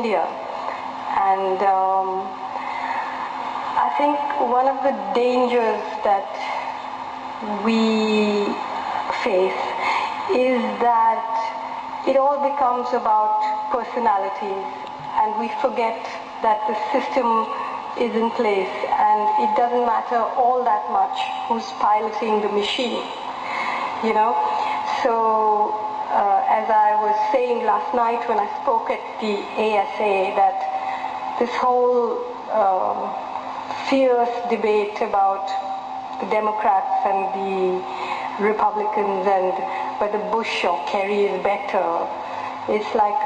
India. And I think one of the dangers that we face is that it all becomes about personalities, and we forget that the system is in place, and it doesn't matter all that much who's piloting the machine, you know. So as I was saying last night when I spoke at the ASA, that this whole fierce debate about the Democrats and the Republicans and whether Bush or Kerry is better, it's like,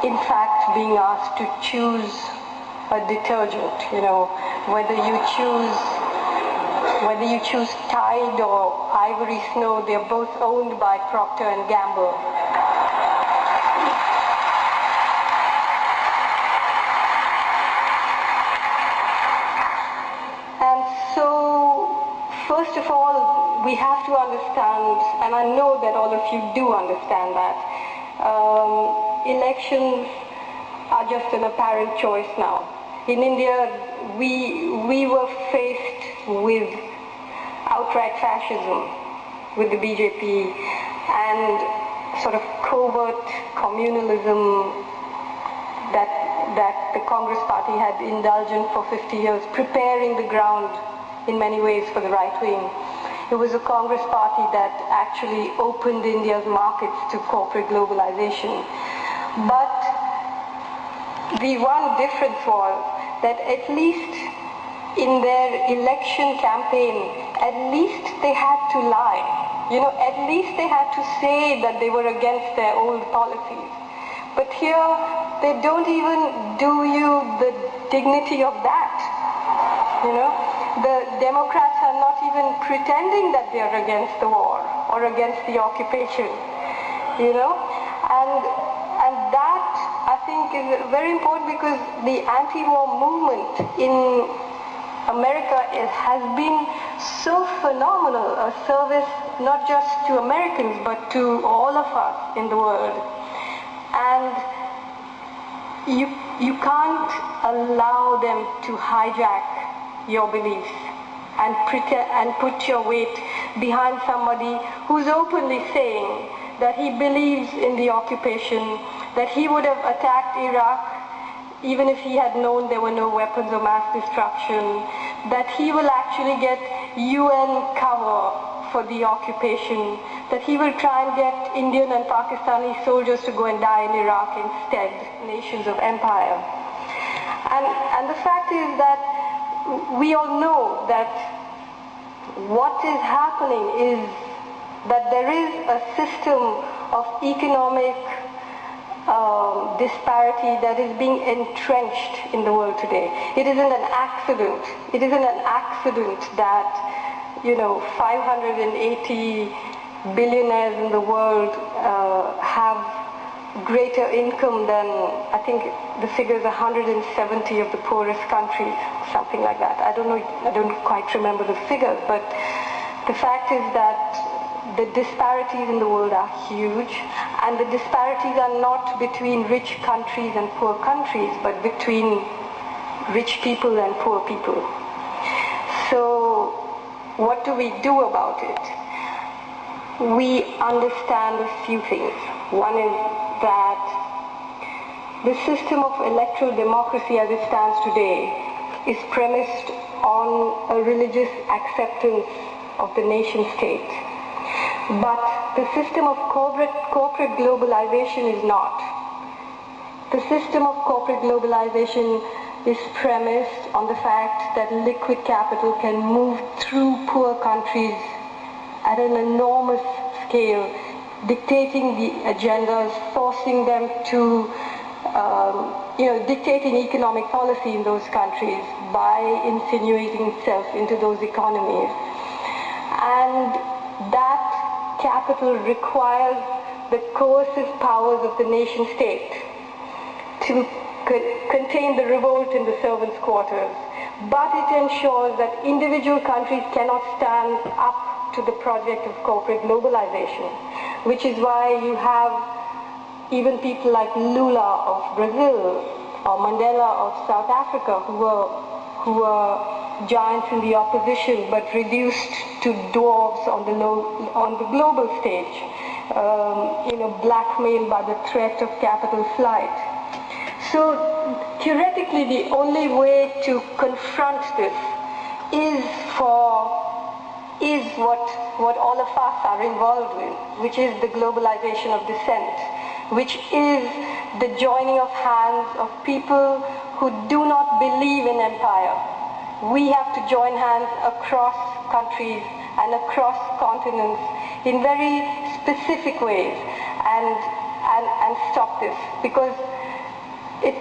in fact, being asked to choose a detergent, you know, whether you choose Tide or Ivory Snow, they're both owned by Procter & Gamble. And so, first of all, we have to understand, and I know that all of you do understand that, elections are just an apparent choice now. In India, we were faced with outright fascism with the BJP and sort of covert communalism that the Congress party had indulged in for 50 years, preparing the ground in many ways for the right wing. It was a Congress party that actually opened India's markets to corporate globalization. But the one difference was that at least in their election campaign, at least they had to lie. You know, at least they had to say that they were against their old policies. But here, they don't even do you the dignity of that. You know, the Democrats are not even pretending that they are against the war or against the occupation. You know, and that, I think, is very important, because the anti-war movement in America has been so phenomenal, a service not just to Americans but to all of us in the world. And you can't allow them to hijack your beliefs and put your weight behind somebody who's openly saying that he believes in the occupation, that he would have attacked Iraq even if he had known there were no weapons of mass destruction, that he will actually get UN cover for the occupation, that he will try and get Indian and Pakistani soldiers to go and die in Iraq instead, nations of empire. And the fact is that we all know that what is happening is that there is a system of economic disparity that is being entrenched in the world today. It isn't an accident. It isn't an accident that, you know, 580 billionaires in the world have greater income than, I think the figure is 170 of the poorest countries, something like that. I don't know, I don't quite remember the figures, but the fact is that the disparities in the world are huge, and the disparities are not between rich countries and poor countries, but between rich people and poor people. So what do we do about it? We understand a few things. One is that the system of electoral democracy as it stands today is premised on a religious acceptance of the nation state. But the system of corporate globalization is not. The system of corporate globalization is premised on the fact that liquid capital can move through poor countries at an enormous scale, dictating the agendas, forcing them to, dictating economic policy in those countries by insinuating itself into those economies. And that capital requires the coercive powers of the nation state to contain the revolt in the servants' quarters. But it ensures that individual countries cannot stand up to the project of corporate globalization, which is why you have even people like Lula of Brazil or Mandela of South Africa, who were giants in the opposition but reduced to dwarfs on the global stage, blackmailed by the threat of capital flight. So theoretically, the only way to confront this is what all of us are involved in, which is the globalization of dissent, which is the joining of hands of people who do not believe in empire. We have to join hands across countries and across continents in very specific ways and stop this, because it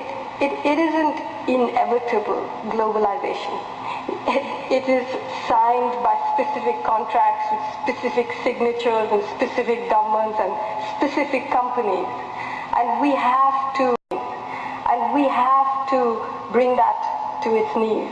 isn't inevitable, globalization. It is signed by specific contracts with specific signatures and specific governments and specific companies. And we have to bring that to its knees.